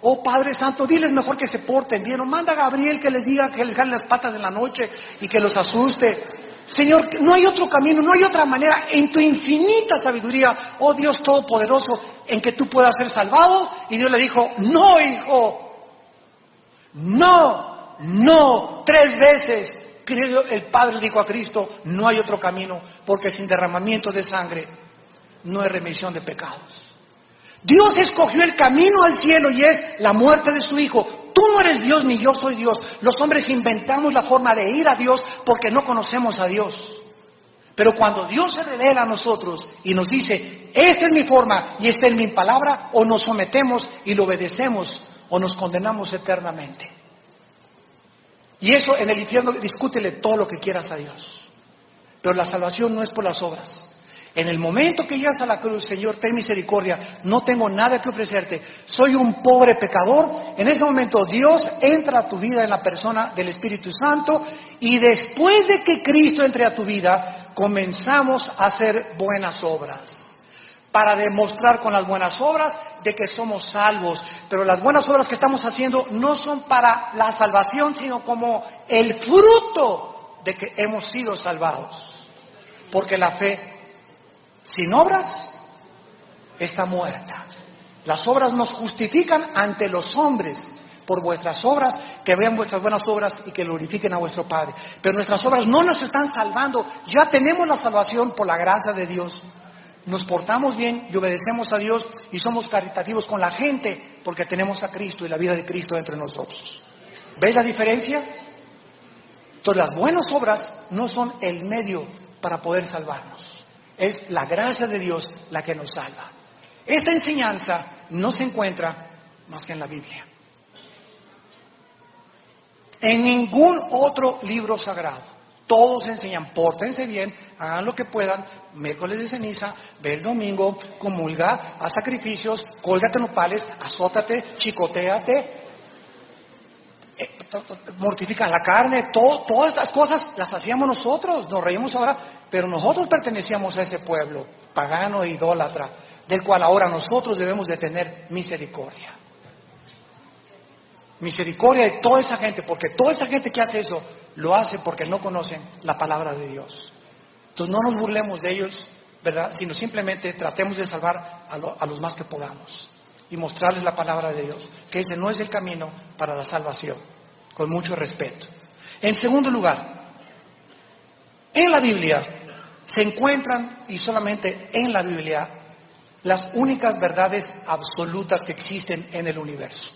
oh Padre Santo, diles mejor que se porten bien, o manda a Gabriel que les diga que les jalen las patas en la noche y que los asuste. Señor, no hay otro camino, no hay otra manera en tu infinita sabiduría, oh Dios Todopoderoso, en que tú puedas ser salvado. Y Dios le dijo: no, hijo, no, 3 veces. El Padre dijo a Cristo: no hay otro camino, porque sin derramamiento de sangre no hay remisión de pecados. Dios escogió el camino al cielo y es la muerte de su Hijo. Tú no eres Dios ni yo soy Dios. Los hombres inventamos la forma de ir a Dios porque no conocemos a Dios. Pero cuando Dios se revela a nosotros y nos dice: esta es mi forma y esta es mi palabra, o nos sometemos y lo obedecemos o nos condenamos eternamente. Y eso en el infierno, discútele todo lo que quieras a Dios. Pero la salvación no es por las obras. En el momento que llegas a la cruz: Señor, ten misericordia, no tengo nada que ofrecerte, soy un pobre pecador. En ese momento Dios entra a tu vida en la persona del Espíritu Santo, y después de que Cristo entre a tu vida, comenzamos a hacer buenas obras, para demostrar con las buenas obras de que somos salvos. Pero las buenas obras que estamos haciendo no son para la salvación, sino como el fruto de que hemos sido salvados. Porque la fe sin obras está muerta. Las obras nos justifican ante los hombres por vuestras obras, que vean vuestras buenas obras y que glorifiquen a vuestro Padre. Pero nuestras obras no nos están salvando. Ya tenemos la salvación por la gracia de Dios. Nos portamos bien y obedecemos a Dios y somos caritativos con la gente porque tenemos a Cristo y la vida de Cristo entre nosotros. ¿Veis la diferencia? Entonces las buenas obras no son el medio para poder salvarnos. Es la gracia de Dios la que nos salva. Esta enseñanza no se encuentra más que en la Biblia. En ningún otro libro sagrado. Todos enseñan: pórtense bien, hagan lo que puedan, miércoles de ceniza, ve el domingo, comulga, haz sacrificios, cólgate nopales, azótate, chicotéate, mortifica la carne. Todas estas cosas las hacíamos nosotros, nos reímos ahora, pero nosotros pertenecíamos a ese pueblo pagano e idólatra, del cual ahora nosotros debemos de tener misericordia. Misericordia de toda esa gente, porque toda esa gente que hace eso, lo hace porque no conocen la palabra de Dios. Entonces no nos burlemos de ellos, ¿verdad? Sino simplemente tratemos de salvar a los más que podamos y mostrarles la palabra de Dios, que ese no es el camino para la salvación, con mucho respeto. En segundo lugar, en la Biblia se encuentran, y solamente en la Biblia, las únicas verdades absolutas que existen en el universo.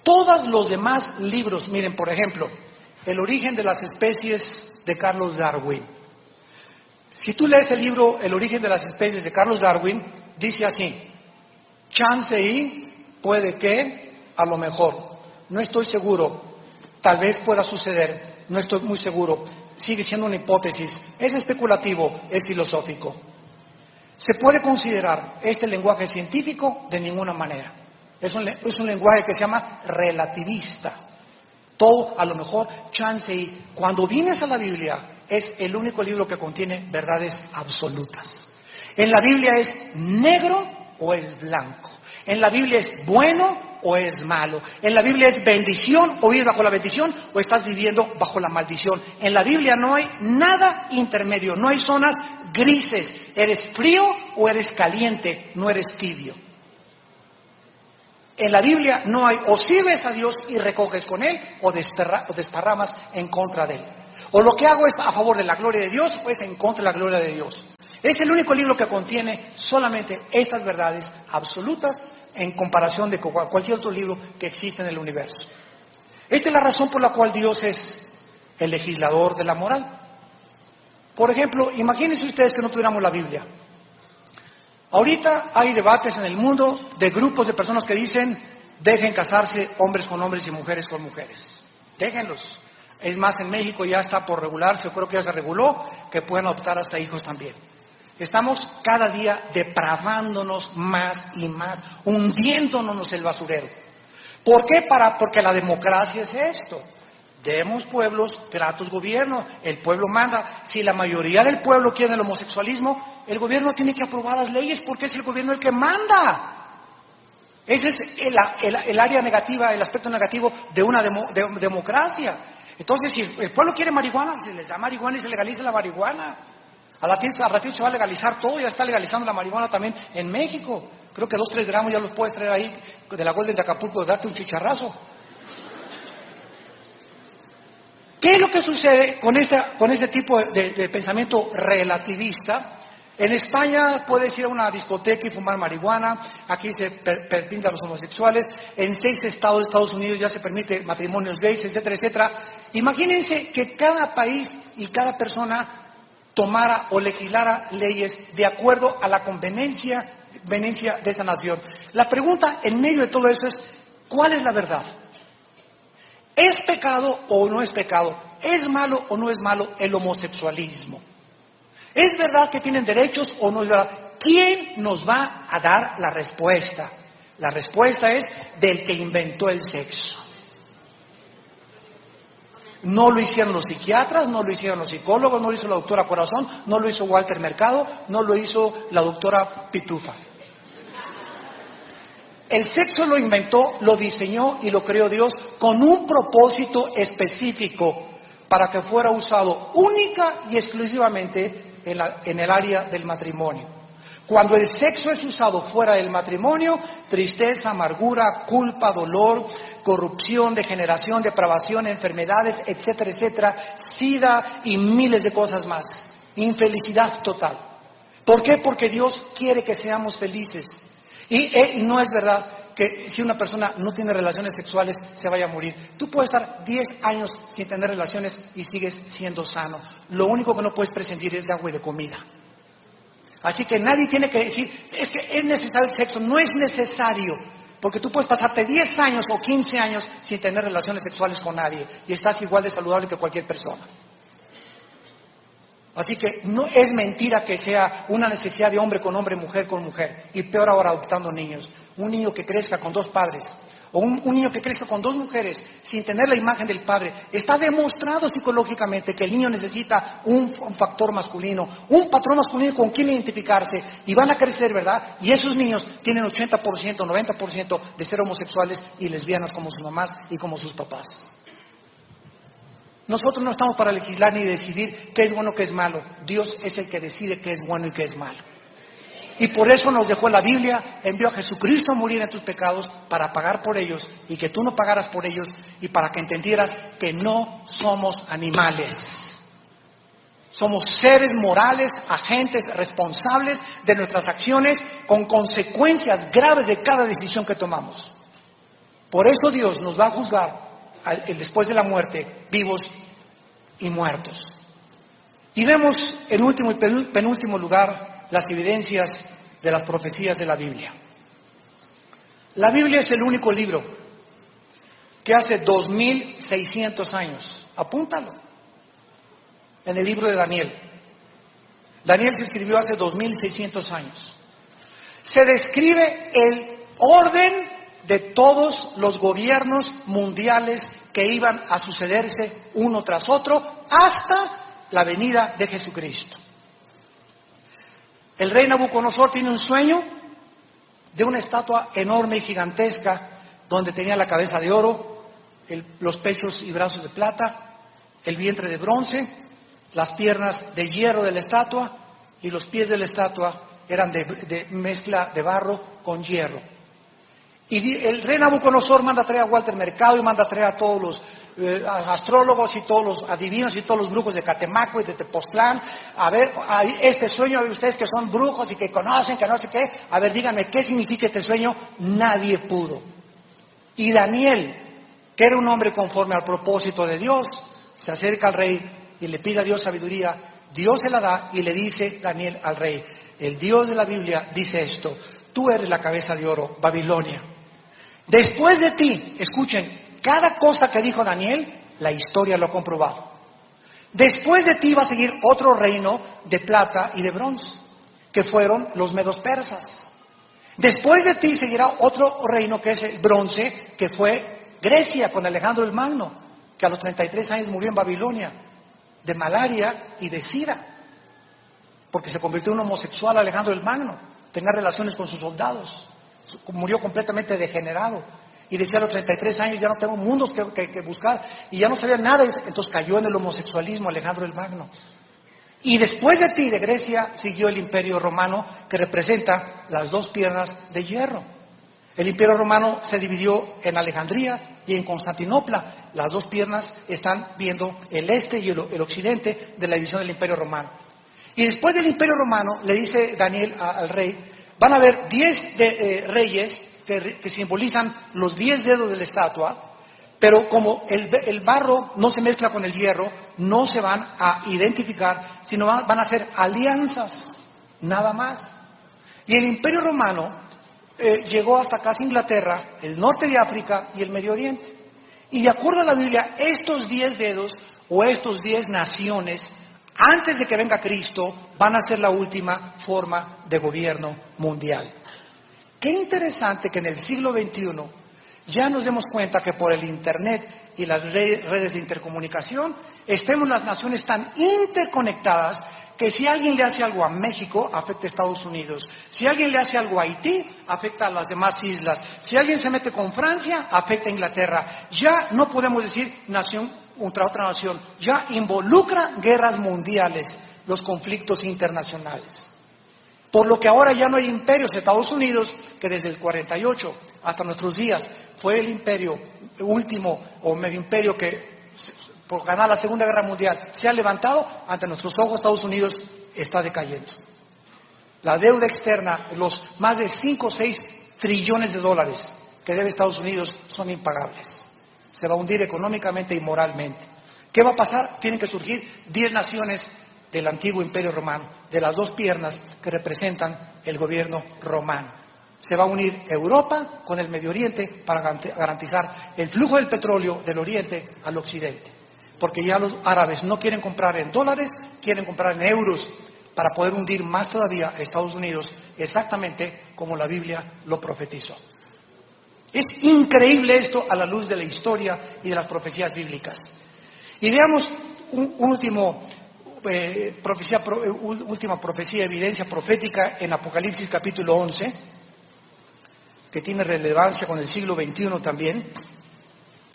Todos los demás libros, miren, por ejemplo, El origen de las especies de Carlos Darwin. Si tú lees el libro El origen de las especies de Carlos Darwin, dice así: chance y, puede que, a lo mejor, no estoy seguro, tal vez pueda suceder, no estoy muy seguro, sigue siendo una hipótesis, es especulativo, es filosófico. ¿Se puede considerar este lenguaje científico? De ninguna manera. Es un lenguaje que se llama relativista. Todo, a lo mejor, chance y cuando vienes a la Biblia, es el único libro que contiene verdades absolutas. En la Biblia es negro o es blanco. En la Biblia es bueno o es malo. En la Biblia es bendición o vives bajo la bendición o estás viviendo bajo la maldición. En la Biblia no hay nada intermedio, no hay zonas grises. Eres frío o eres caliente, no eres tibio. En la Biblia no hay o sirves a Dios y recoges con Él o desparramas en contra de Él. O lo que hago es a favor de la gloria de Dios o es en contra de la gloria de Dios. Es el único libro que contiene solamente estas verdades absolutas en comparación de cualquier otro libro que existe en el universo. Esta es la razón por la cual Dios es el legislador de la moral. Por ejemplo, imagínense ustedes que no tuviéramos la Biblia. Ahorita hay debates en el mundo de grupos de personas que dicen, dejen casarse hombres con hombres y mujeres con mujeres. Déjenlos. Es más, en México ya está por regularse, yo creo que ya se reguló, que pueden adoptar hasta hijos también. Estamos cada día depravándonos más y más, hundiéndonos en el basurero. ¿Por qué? Porque la democracia es esto. Demos pueblos, tratos gobierno, el pueblo manda. Si la mayoría del pueblo quiere el homosexualismo, el gobierno tiene que aprobar las leyes porque es el gobierno el que manda. Ese es el área negativa, el aspecto negativo de una democracia. Entonces, si el pueblo quiere marihuana, se les da marihuana y se legaliza la marihuana. Al ratito se va a legalizar todo, ya está legalizando la marihuana también en México. Creo que 2-3 gramos ya los puedes traer ahí de la Golden de Acapulco, darte un chicharrazo. ¿Qué es lo que sucede con este tipo de pensamiento relativista? En España puedes ir a una discoteca y fumar marihuana, aquí se permite a los homosexuales, en 6 estados de Estados Unidos ya se permite matrimonios gays, etcétera, etcétera. Imagínense que cada país y cada persona tomara o legislara leyes de acuerdo a la conveniencia de esa nación. La pregunta en medio de todo eso es, ¿cuál es la verdad? ¿Es pecado o no es pecado? ¿Es malo o no es malo el homosexualismo? ¿Es verdad que tienen derechos o no es verdad? ¿Quién nos va a dar la respuesta? La respuesta es del que inventó el sexo. No lo hicieron los psiquiatras, no lo hicieron los psicólogos, no lo hizo la doctora Corazón, no lo hizo Walter Mercado, no lo hizo la doctora Pitufa. El sexo lo inventó, lo diseñó y lo creó Dios con un propósito específico para que fuera usado única y exclusivamente en el área del matrimonio. Cuando el sexo es usado fuera del matrimonio, tristeza, amargura, culpa, dolor, corrupción, degeneración, depravación, enfermedades, etcétera, etcétera, sida y miles de cosas más. Infelicidad total. ¿Por qué? Porque Dios quiere que seamos felices. Y no es verdad que si una persona no tiene relaciones sexuales se vaya a morir. Tú puedes estar 10 años sin tener relaciones y sigues siendo sano. Lo único que no puedes prescindir es de agua y de comida. Así que nadie tiene que decir, es que es necesario el sexo. No es necesario, porque tú puedes pasarte 10 años o 15 años sin tener relaciones sexuales con nadie y estás igual de saludable que cualquier persona. Así que no es mentira que sea una necesidad de hombre, mujer con mujer, y peor ahora adoptando niños. Un niño que crezca con 2 padres, o un niño que crezca con 2 mujeres, sin tener la imagen del padre. Está demostrado psicológicamente que el niño necesita un factor masculino, un patrón masculino con quien identificarse, y van a crecer, ¿verdad? Y esos niños tienen 80%, 90% de ser homosexuales y lesbianas como sus mamás y como sus papás. Nosotros no estamos para legislar ni decidir qué es bueno, qué es malo. Dios es el que decide qué es bueno y qué es malo. Y por eso nos dejó la Biblia, envió a Jesucristo a morir en tus pecados para pagar por ellos y que tú no pagaras por ellos y para que entendieras que no somos animales. Somos seres morales, agentes responsables de nuestras acciones con consecuencias graves de cada decisión que tomamos. Por eso Dios nos va a juzgar después de la muerte, vivos y muertos. Y vemos en último y penúltimo lugar las evidencias de las profecías de la Biblia. La Biblia es el único libro que hace 2600 años, apúntalo, en el libro de Daniel. Daniel se escribió hace 2600 años. Se describe el orden de todos los gobiernos mundiales que iban a sucederse uno tras otro hasta la venida de Jesucristo. El rey Nabucodonosor tiene un sueño de una estatua enorme y gigantesca donde tenía la cabeza de oro, los pechos y brazos de plata, el vientre de bronce, las piernas de hierro de la estatua y los pies de la estatua eran de mezcla de barro con hierro. Y el rey Nabucodonosor manda a traer a Walter Mercado y manda a traer a todos los astrólogos y todos los adivinos y todos los brujos de Catemaco y de Tepoztlán. A ver, este sueño de ustedes que son brujos y que conocen, que no sé qué, a ver, díganme, ¿qué significa este sueño? Nadie pudo. Y Daniel, que era un hombre conforme al propósito de Dios, se acerca al rey y le pide a Dios sabiduría. Dios se la da y le dice Daniel al rey, el Dios de la Biblia dice esto: tú eres la cabeza de oro, Babilonia. Después de ti, escuchen, cada cosa que dijo Daniel, la historia lo ha comprobado. Después de ti va a seguir otro reino de plata y de bronce, que fueron los medos persas. Después de ti seguirá otro reino que es el bronce, que fue Grecia con Alejandro el Magno, que a los 33 años murió en Babilonia, de malaria y de sida, porque se convirtió en un homosexual Alejandro el Magno, tenía relaciones con sus soldados, murió completamente degenerado. Y decía a los 33 años, ya no tengo mundos que buscar, y ya no sabía nada, entonces cayó en el homosexualismo Alejandro el Magno. Y después de ti, de Grecia, siguió el Imperio Romano, que representa las dos piernas de hierro. El Imperio Romano se dividió en Alejandría y en Constantinopla. Las dos piernas están viendo el este y el occidente de la división del Imperio Romano. Y después del Imperio Romano, le dice Daniel al rey, van a haber 10 reyes que simbolizan los 10 dedos de la estatua, pero como el barro no se mezcla con el hierro, no se van a identificar, sino van a hacer alianzas, nada más. Y el Imperio Romano llegó hasta casi Inglaterra, el norte de África y el Medio Oriente. Y de acuerdo a la Biblia, estos 10 dedos o estos 10 naciones, antes de que venga Cristo, van a ser la última forma de gobierno mundial. Qué interesante que en el siglo XXI ya nos demos cuenta que por el Internet y las redes de intercomunicación estemos las naciones tan interconectadas que si alguien le hace algo a México, afecta a Estados Unidos. Si alguien le hace algo a Haití, afecta a las demás islas. Si alguien se mete con Francia, afecta a Inglaterra. Ya no podemos decir nación contra otra nación. Ya involucra guerras mundiales, los conflictos internacionales. Por lo que ahora ya no hay imperios. Estados Unidos, que desde el 48 hasta nuestros días fue el imperio último o medio imperio que por ganar la Segunda Guerra Mundial se ha levantado, ante nuestros ojos Estados Unidos está decayendo. La deuda externa, los más de 5 o 6 trillones de dólares que debe Estados Unidos son impagables. Se va a hundir económicamente y moralmente. ¿Qué va a pasar? Tienen que surgir 10 naciones del antiguo Imperio Romano, de las dos piernas que representan el gobierno romano. Se va a unir Europa con el Medio Oriente para garantizar el flujo del petróleo del Oriente al Occidente. Porque ya los árabes no quieren comprar en dólares, quieren comprar en euros para poder hundir más todavía a Estados Unidos, exactamente como la Biblia lo profetizó. Es increíble esto a la luz de la historia y de las profecías bíblicas. Y veamos un último última profecía, evidencia profética en Apocalipsis capítulo 11, que tiene relevancia con el siglo XXI también.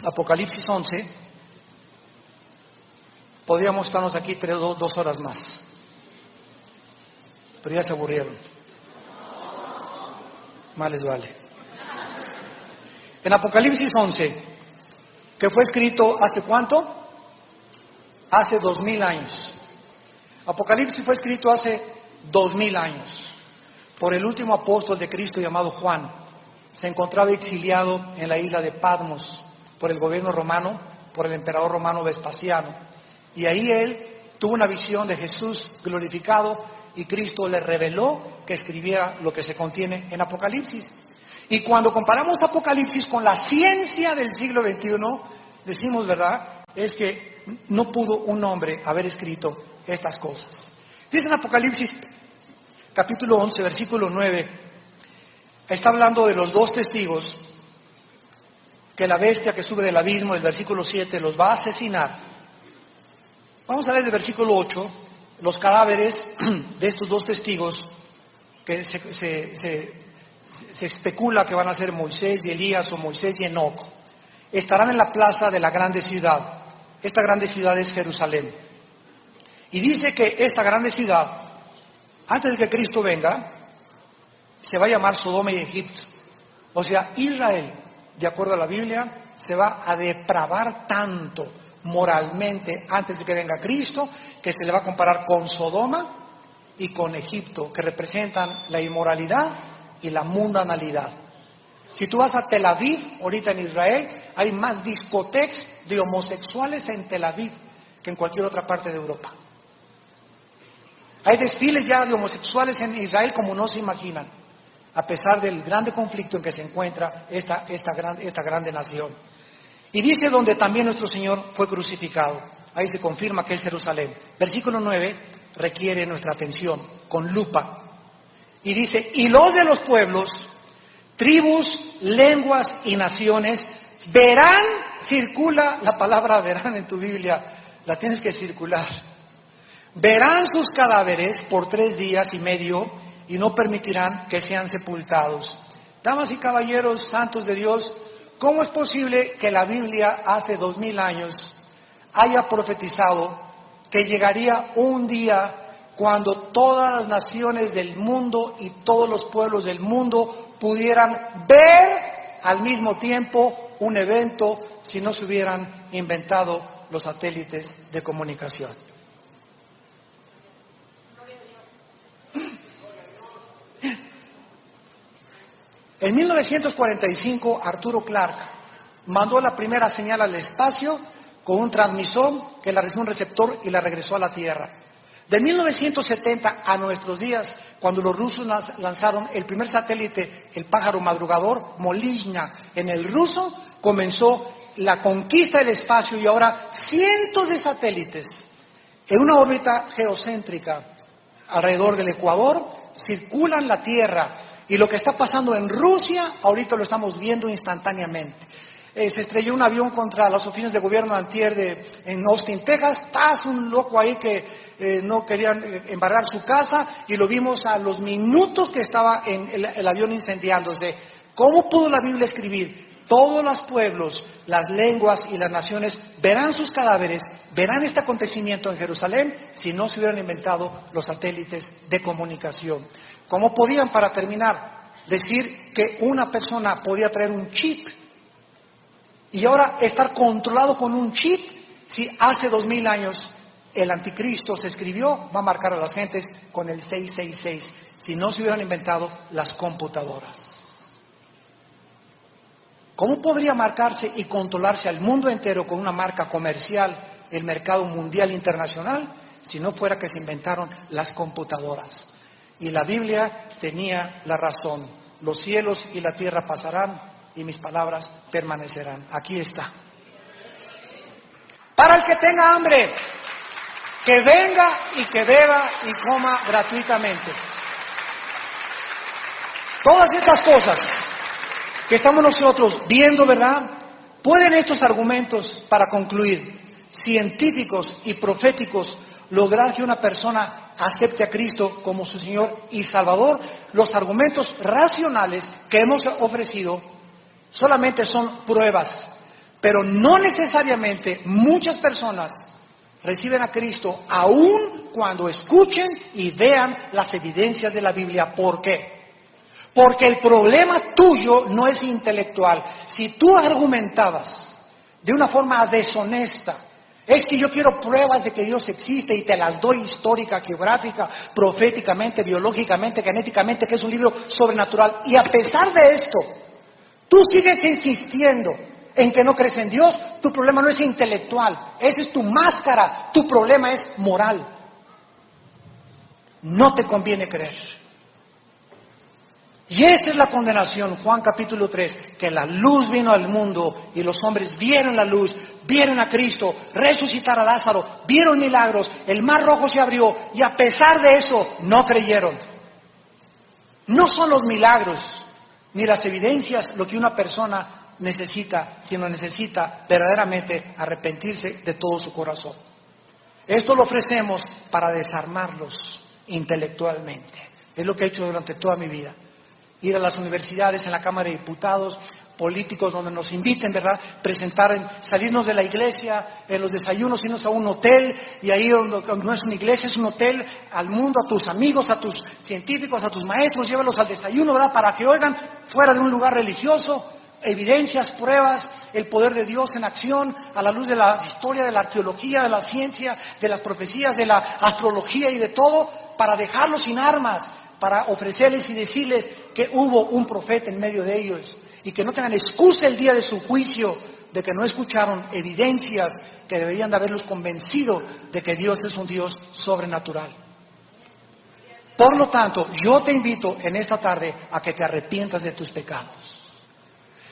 Apocalipsis 11, podríamos estarnos aquí 2 horas más, pero ya se aburrieron. Más les vale. En Apocalipsis 11, que fue escrito ¿hace cuánto? Hace 2000 años. Apocalipsis fue escrito hace 2000 años por el último apóstol de Cristo llamado Juan. Se encontraba exiliado en la isla de Patmos por el gobierno romano, por el emperador romano Vespasiano. Y ahí él tuvo una visión de Jesús glorificado y Cristo le reveló que escribiera lo que se contiene en Apocalipsis. Y cuando comparamos Apocalipsis con la ciencia del siglo XXI, decimos, ¿verdad?, es que no pudo un hombre haber escrito estas cosas. Dice en Apocalipsis capítulo 11, versículo 9, está hablando de los 2 testigos que la bestia que sube del abismo, el versículo 7, los va a asesinar. Vamos a leer el versículo 8, los cadáveres de estos dos testigos que se especula que van a ser Moisés y Elías o Moisés y Enoc. Estarán en la plaza de la grande ciudad. Esta grande ciudad es Jerusalén. Y dice que esta grande ciudad, antes de que Cristo venga, se va a llamar Sodoma y Egipto. O sea, Israel, de acuerdo a la Biblia, se va a depravar tanto moralmente antes de que venga Cristo, que se le va a comparar con Sodoma y con Egipto, que representan la inmoralidad y la mundanalidad. Si tú vas a Tel Aviv, ahorita en Israel, hay más discotecas de homosexuales en Tel Aviv que en cualquier otra parte de Europa. Hay desfiles ya de homosexuales en Israel como no se imaginan, a pesar del grande conflicto en que se encuentra esta grande nación. Y dice donde también nuestro Señor fue crucificado. Ahí se confirma que es Jerusalén. Versículo 9 requiere nuestra atención con lupa. Y dice, y los de los pueblos, tribus, lenguas y naciones verán, circula la palabra verán en tu Biblia, la tienes que circular. Verán sus cadáveres por 3 días y medio y no permitirán que sean sepultados. Damas y caballeros santos de Dios, ¿cómo es posible que la Biblia hace 2000 años haya profetizado que llegaría un día cuando todas las naciones del mundo y todos los pueblos del mundo pudieran ver al mismo tiempo un evento si no se hubieran inventado los satélites de comunicación? En 1945, Arturo Clark mandó la primera señal al espacio con un transmisor que la recibió un receptor y la regresó a la Tierra. De 1970 a nuestros días, cuando los rusos lanzaron el primer satélite, el pájaro madrugador, Molizhnya, en el ruso, comenzó la conquista del espacio y ahora cientos de satélites en una órbita geocéntrica alrededor del Ecuador circulan la Tierra. Y lo que está pasando en Rusia, ahorita lo estamos viendo instantáneamente. Se estrelló un avión contra las oficinas de gobierno antier en Austin, Texas. ¡Tas! Un loco ahí que no querían embargar su casa y lo vimos a los minutos que estaba en el avión incendiándose. ¿Cómo pudo la Biblia escribir? Todos los pueblos, las lenguas y las naciones verán sus cadáveres, verán este acontecimiento en Jerusalén si no se hubieran inventado los satélites de comunicación. ¿Cómo podían, para terminar, decir que una persona podía traer un chip y ahora estar controlado con un chip si hace 2000 años el anticristo se escribió, va a marcar a las gentes con el 666, si no se hubieran inventado las computadoras? ¿Cómo podría marcarse y controlarse al mundo entero con una marca comercial, el mercado mundial internacional, si no fuera que se inventaron las computadoras? Y la Biblia tenía la razón. Los cielos y la tierra pasarán y mis palabras permanecerán. Aquí está. Para el que tenga hambre, que venga y que beba y coma gratuitamente. Todas estas cosas que estamos nosotros viendo, ¿verdad? ¿Pueden estos argumentos, para concluir, científicos y proféticos, lograr que una persona acepte a Cristo como su Señor y Salvador? Los argumentos racionales que hemos ofrecido solamente son pruebas, pero no necesariamente muchas personas reciben a Cristo aun cuando escuchen y vean las evidencias de la Biblia. ¿Por qué? Porque el problema tuyo no es intelectual. Si tú argumentabas de una forma deshonesta, es que yo quiero pruebas de que Dios existe y te las doy histórica, geográfica, proféticamente, biológicamente, genéticamente, que es un libro sobrenatural, y a pesar de esto, tú sigues insistiendo en que no crees en Dios, tu problema no es intelectual, esa es tu máscara, tu problema es moral. No te conviene creer. Y esta es la condenación, Juan capítulo 3, que la luz vino al mundo y los hombres vieron la luz, vieron a Cristo resucitar a Lázaro, vieron milagros, el mar rojo se abrió y a pesar de eso no creyeron. No son los milagros ni las evidencias lo que una persona necesita, sino necesita verdaderamente arrepentirse de todo su corazón. Esto lo ofrecemos para desarmarlos intelectualmente. Es lo que he hecho durante toda mi vida. Ir a las universidades, en la Cámara de Diputados, políticos donde nos inviten, ¿verdad? Salirnos de la iglesia, en los desayunos, irnos a un hotel, y ahí donde no es una iglesia, es un hotel, al mundo, a tus amigos, a tus científicos, a tus maestros, llévalos al desayuno, ¿verdad? Para que oigan, fuera de un lugar religioso, evidencias, pruebas, el poder de Dios en acción, a la luz de la historia, de la arqueología, de la ciencia, de las profecías, de la astrología y de todo, para dejarlos sin armas, para ofrecerles y decirles que hubo un profeta en medio de ellos, y que no tengan excusa el día de su juicio de que no escucharon evidencias que deberían de haberlos convencido de que Dios es un Dios sobrenatural. Por lo tanto, yo te invito en esta tarde a que te arrepientas de tus pecados.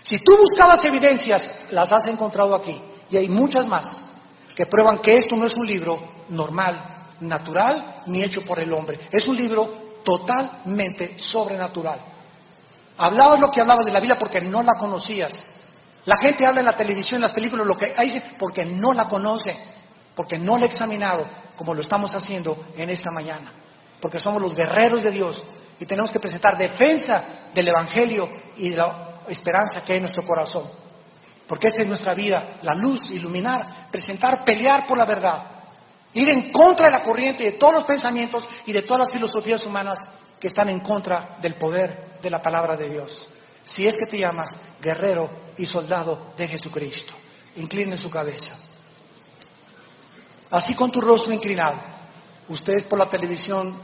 Si tú buscabas evidencias, las has encontrado aquí, y hay muchas más que prueban que esto no es un libro normal, natural, ni hecho por el hombre. Es un libro totalmente sobrenatural. Hablabas lo que hablabas de la Biblia porque no la conocías. La gente habla en la televisión, en las películas, lo que dice porque no la conoce, porque no la ha examinado, como lo estamos haciendo en esta mañana. Porque somos los guerreros de Dios y tenemos que presentar defensa del Evangelio y de la esperanza que hay en nuestro corazón. Porque esa es nuestra vida, la luz, iluminar, presentar, pelear por la verdad. Ir en contra de la corriente de todos los pensamientos y de todas las filosofías humanas que están en contra del poder de la palabra de Dios. Si es que te llamas guerrero y soldado de Jesucristo, inclinen su cabeza. Así con tu rostro inclinado. Ustedes por la televisión,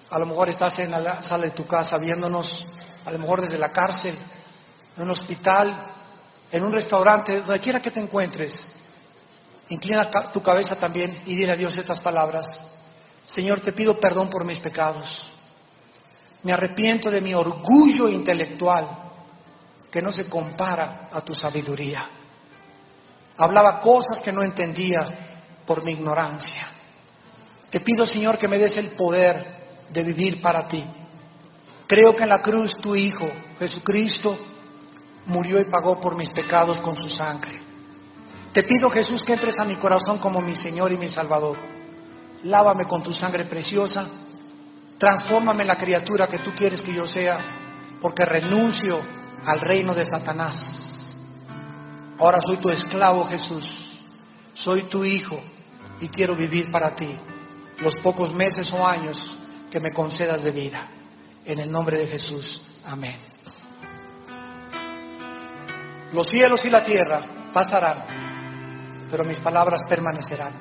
a lo mejor estás en la sala de tu casa viéndonos, a lo mejor desde la cárcel, en un hospital, en un restaurante, donde quiera que te encuentres. Inclina tu cabeza también y dile a Dios estas palabras. Señor, te pido perdón por mis pecados. Me arrepiento de mi orgullo intelectual que no se compara a tu sabiduría. Hablaba cosas que no entendía por mi ignorancia. Te pido, Señor, que me des el poder de vivir para ti. Creo que en la cruz tu Hijo, Jesucristo, murió y pagó por mis pecados con su sangre. Te pido, Jesús, que entres a mi corazón como mi Señor y mi Salvador. Lávame con tu sangre preciosa. Transfórmame en la criatura que tú quieres que yo sea, porque renuncio al reino de Satanás. Ahora soy tu esclavo, Jesús. Soy tu hijo y quiero vivir para ti los pocos meses o años que me concedas de vida. En el nombre de Jesús. Amén. Los cielos y la tierra pasarán, pero mis palabras permanecerán.